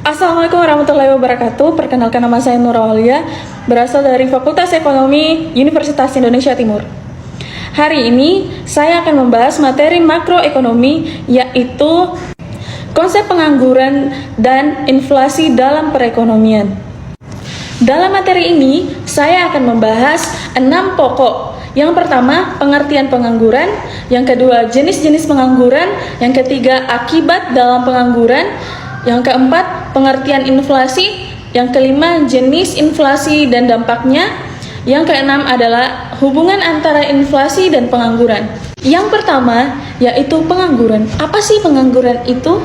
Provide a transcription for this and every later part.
Assalamualaikum warahmatullahi wabarakatuh. Perkenalkan, nama saya Nur Aulia, berasal dari Fakultas Ekonomi Universitas Indonesia Timur. Hari ini saya akan membahas materi makroekonomi, yaitu konsep pengangguran dan inflasi dalam perekonomian. Dalam materi ini, saya akan membahas 6 pokok. Yang pertama, pengertian pengangguran. Yang kedua, jenis-jenis pengangguran. Yang ketiga, akibat dalam pengangguran. Yang keempat, pengertian inflasi. Yang kelima, jenis inflasi dan dampaknya. Yang keenam adalah hubungan antara inflasi dan pengangguran. Yang pertama, yaitu pengangguran. Apa sih pengangguran itu?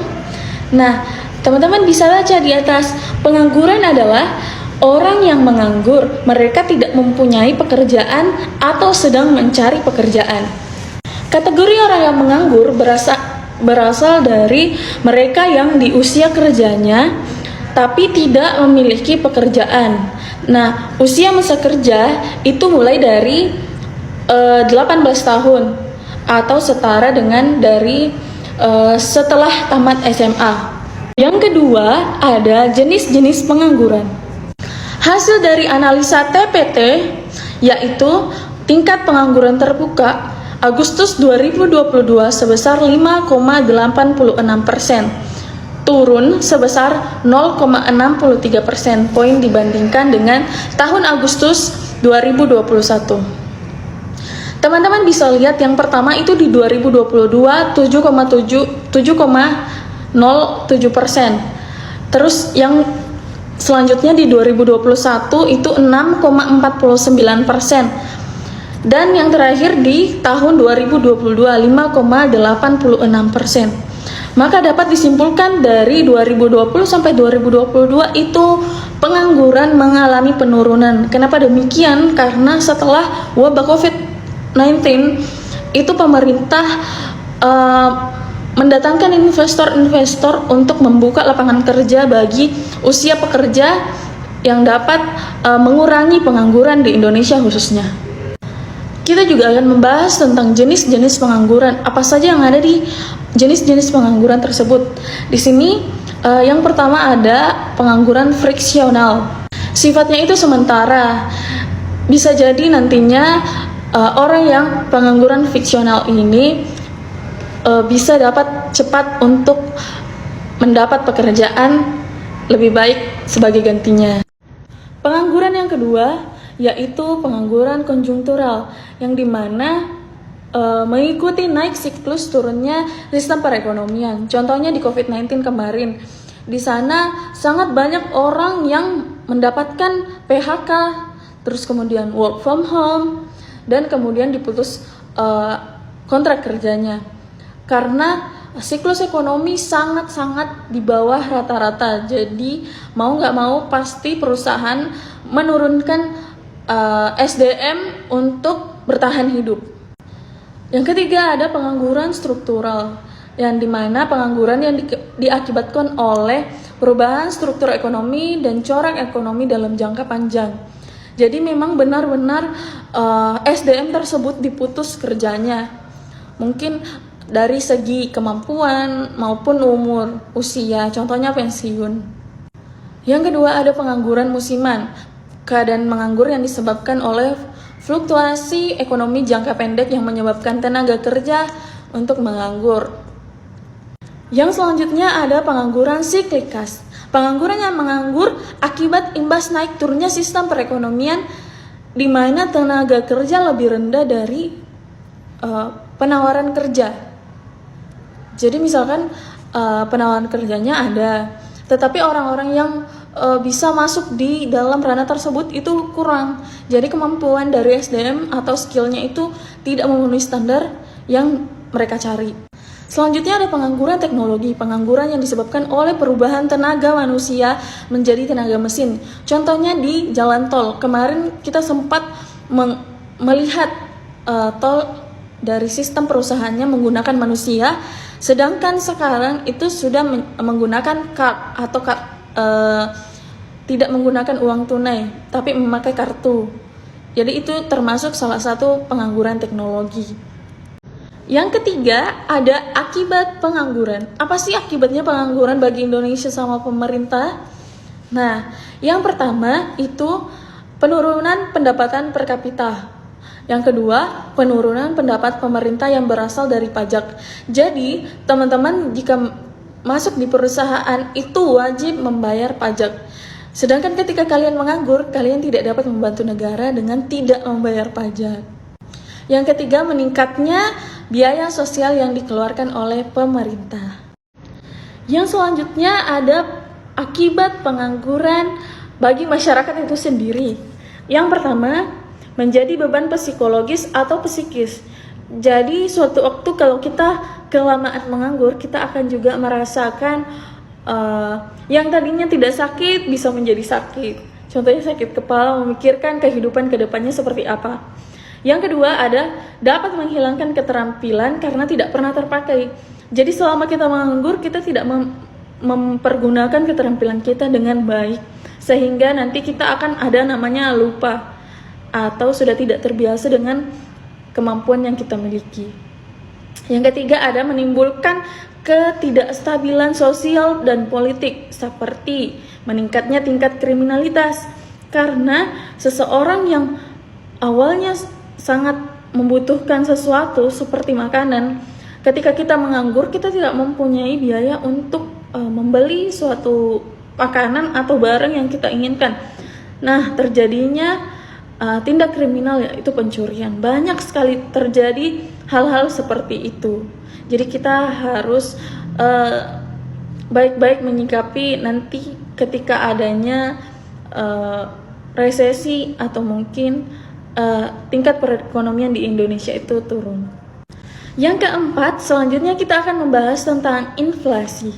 Nah, teman-teman bisa baca di atas. Pengangguran adalah orang yang menganggur, mereka tidak mempunyai pekerjaan atau sedang mencari pekerjaan. Kategori orang yang menganggur berasal dari mereka yang di usia kerjanya tapi tidak memiliki pekerjaan. Nah, usia masa kerja itu mulai dari 18 tahun atau setara dengan dari setelah tamat SMA. Yang kedua, ada jenis-jenis pengangguran. Hasil dari analisa TPT, yaitu tingkat pengangguran terbuka Agustus 2022 sebesar 5,86%, turun sebesar 0,63% poin dibandingkan dengan tahun Agustus 2021. Teman-teman bisa lihat yang pertama itu di 2022 7,07%. Terus yang selanjutnya di 2021 itu 6,49%. Dan yang terakhir di tahun 2022 5,86%. Maka dapat disimpulkan dari 2020 sampai 2022 itu pengangguran mengalami penurunan. Kenapa demikian? Karena setelah wabah COVID-19 itu pemerintah mendatangkan investor-investor untuk membuka lapangan kerja bagi usia pekerja yang dapat mengurangi pengangguran di Indonesia khususnya. Kita juga akan membahas tentang jenis-jenis pengangguran. Apa saja yang ada di jenis-jenis pengangguran tersebut. Di sini yang pertama ada pengangguran friksional. Sifatnya itu sementara. Bisa jadi nantinya orang yang pengangguran friksional ini bisa dapat cepat untuk mendapat pekerjaan lebih baik sebagai gantinya. Pengangguran yang kedua yaitu pengangguran konjungtural, yang dimana mengikuti naik siklus turunnya sistem perekonomian. Contohnya di COVID-19 kemarin, di sana sangat banyak orang yang mendapatkan PHK, terus kemudian work from home, dan kemudian diputus kontrak kerjanya. Karena siklus ekonomi sangat-sangat di bawah rata-rata. Jadi mau nggak mau pasti perusahaan menurunkan SDM untuk bertahan hidup. Yang ketiga ada pengangguran struktural, yang dimana pengangguran yang diakibatkan oleh perubahan struktur ekonomi dan corak ekonomi dalam jangka panjang. Jadi memang benar-benar SDM tersebut diputus kerjanya. Mungkin dari segi kemampuan maupun usia, contohnya pensiun. Yang kedua ada pengangguran musiman, keadaan menganggur yang disebabkan oleh fluktuasi ekonomi jangka pendek yang menyebabkan tenaga kerja untuk menganggur. Yang selanjutnya ada pengangguran siklikas, pengangguran yang menganggur akibat imbas naik turunnya sistem perekonomian, di mana tenaga kerja lebih rendah dari penawaran kerja. Jadi misalkan penawaran kerjanya ada, tetapi orang-orang yang bisa masuk di dalam ranah tersebut itu kurang. Jadi kemampuan dari SDM atau skillnya itu tidak memenuhi standar yang mereka cari. Selanjutnya ada pengangguran teknologi, pengangguran yang disebabkan oleh perubahan tenaga manusia menjadi tenaga mesin. Contohnya di jalan tol, kemarin kita sempat melihat tol dari sistem perusahaannya menggunakan manusia, sedangkan sekarang itu sudah menggunakan card atau tidak menggunakan uang tunai, tapi memakai kartu. Jadi itu termasuk salah satu pengangguran teknologi. Yang ketiga, ada akibat pengangguran. Apa sih akibatnya pengangguran bagi Indonesia sama pemerintah? Nah, yang pertama itu penurunan pendapatan per kapita. Yang kedua, penurunan pendapat pemerintah yang berasal dari pajak. Jadi, teman-teman jika masuk di perusahaan itu wajib membayar pajak. Sedangkan ketika kalian menganggur, kalian tidak dapat membantu negara dengan tidak membayar pajak. Yang ketiga, meningkatnya biaya sosial yang dikeluarkan oleh pemerintah. Yang selanjutnya ada akibat pengangguran bagi masyarakat itu sendiri. Yang pertama, menjadi beban psikologis atau psikis. Jadi suatu waktu kalau kita kelamaan menganggur, kita akan juga merasakan yang tadinya tidak sakit bisa menjadi sakit. Contohnya sakit kepala, memikirkan kehidupan kedepannya seperti apa. Yang kedua ada dapat menghilangkan keterampilan karena tidak pernah terpakai. Jadi selama kita menganggur, kita tidak mempergunakan keterampilan kita dengan baik, sehingga nanti kita akan ada namanya lupa atau sudah tidak terbiasa dengan kemampuan yang kita miliki. Yang ketiga ada menimbulkan ketidakstabilan sosial dan politik, seperti meningkatnya tingkat kriminalitas karena seseorang yang awalnya sangat membutuhkan sesuatu seperti makanan, ketika kita menganggur, kita tidak mempunyai biaya untuk membeli suatu makanan atau barang yang kita inginkan. Nah, terjadinya tindak kriminal, yaitu pencurian. Banyak sekali terjadi hal-hal seperti itu. Jadi kita harus baik-baik menyikapi nanti ketika adanya resesi atau mungkin tingkat perekonomian di Indonesia itu turun. Yang keempat, selanjutnya kita akan membahas tentang inflasi.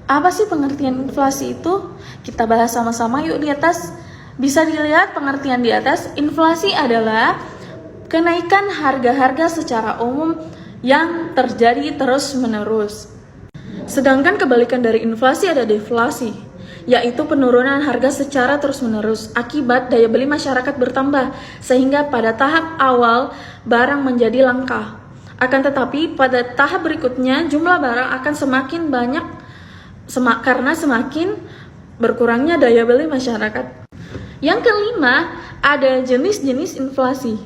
Apa sih pengertian inflasi itu? Kita bahas sama-sama yuk di atas. Bisa dilihat pengertian di atas, inflasi adalah kenaikan harga-harga secara umum yang terjadi terus-menerus. Sedangkan kebalikan dari inflasi ada deflasi, yaitu penurunan harga secara terus-menerus akibat daya beli masyarakat bertambah, sehingga pada tahap awal barang menjadi langka. Akan tetapi pada tahap berikutnya jumlah barang akan semakin banyak karena semakin berkurangnya daya beli masyarakat. Yang kelima, ada jenis-jenis inflasi.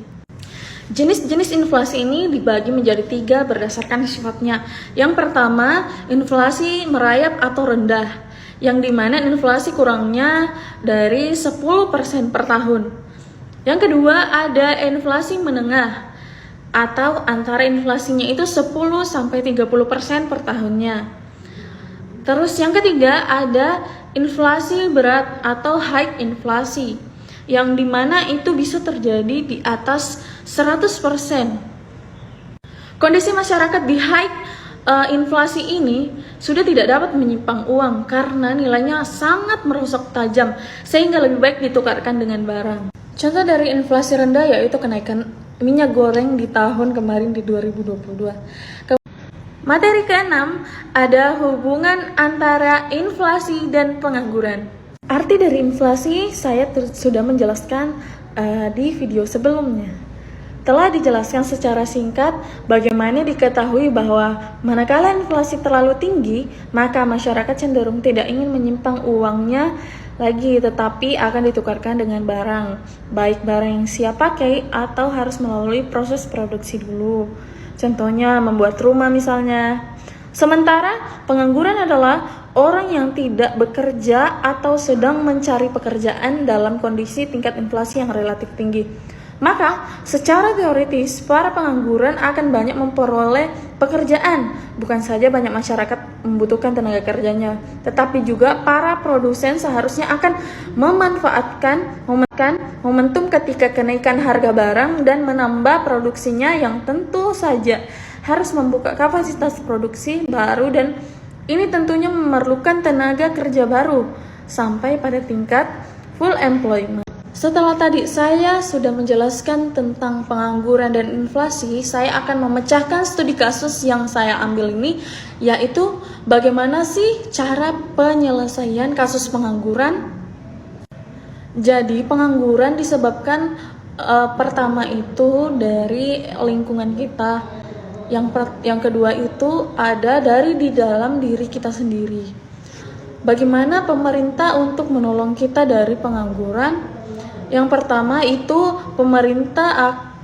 Jenis-jenis inflasi ini dibagi menjadi 3 berdasarkan sifatnya. Yang pertama, inflasi merayap atau rendah, yang dimana inflasi kurangnya dari 10% per tahun. Yang kedua ada inflasi menengah, atau antara inflasinya itu 10-30% per tahunnya. Terus yang ketiga ada inflasi berat atau high inflasi, yang dimana itu bisa terjadi di atas 100%. Kondisi masyarakat di high inflasi ini sudah tidak dapat menyimpan uang karena nilainya sangat merosot tajam, sehingga lebih baik ditukarkan dengan barang. Contoh dari inflasi rendah yaitu kenaikan minyak goreng di tahun kemarin di 2022. Materi ke-6 ada hubungan antara inflasi dan pengangguran. Arti dari inflasi saya sudah menjelaskan di video sebelumnya. Telah dijelaskan secara singkat bagaimana diketahui bahwa manakala inflasi terlalu tinggi, maka masyarakat cenderung tidak ingin menyimpan uangnya lagi, tetapi akan ditukarkan dengan barang, baik barang yang siap pakai atau harus melalui proses produksi dulu. Contohnya membuat rumah misalnya. Sementara pengangguran adalah orang yang tidak bekerja atau sedang mencari pekerjaan dalam kondisi tingkat inflasi yang relatif tinggi. Maka, secara teoritis, para pengangguran akan banyak memperoleh pekerjaan. Bukan saja banyak masyarakat membutuhkan tenaga kerjanya, tetapi juga para produsen seharusnya akan memanfaatkan momentum ketika kenaikan harga barang dan menambah produksinya, yang tentu saja harus membuka kapasitas produksi baru, dan ini tentunya memerlukan tenaga kerja baru sampai pada tingkat full employment. Setelah tadi saya sudah menjelaskan tentang pengangguran dan inflasi, saya akan memecahkan studi kasus yang saya ambil ini, yaitu bagaimana sih cara penyelesaian kasus pengangguran. Jadi pengangguran disebabkan pertama itu dari lingkungan kita. Yang kedua itu ada dari di dalam diri kita sendiri. Bagaimana pemerintah untuk menolong kita dari pengangguran? Yang pertama itu pemerintah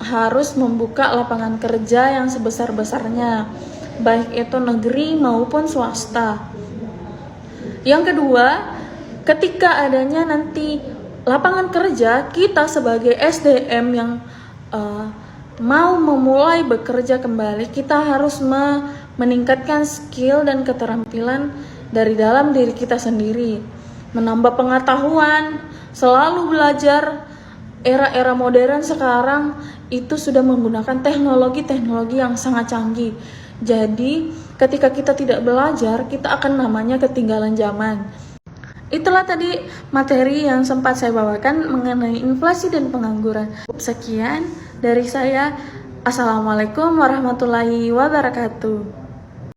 harus membuka lapangan kerja yang sebesar-besarnya, baik itu negeri maupun swasta. Yang kedua, ketika adanya nanti lapangan kerja, kita sebagai SDM yang mau memulai bekerja kembali, kita harus meningkatkan skill dan keterampilan dari dalam diri kita sendiri, menambah pengetahuan, selalu belajar. Era-era modern sekarang itu sudah menggunakan teknologi-teknologi yang sangat canggih. Jadi, ketika kita tidak belajar, kita akan namanya ketinggalan zaman. Itulah tadi materi yang sempat saya bawakan mengenai inflasi dan pengangguran. Sekian dari saya. Assalamualaikum warahmatullahi wabarakatuh.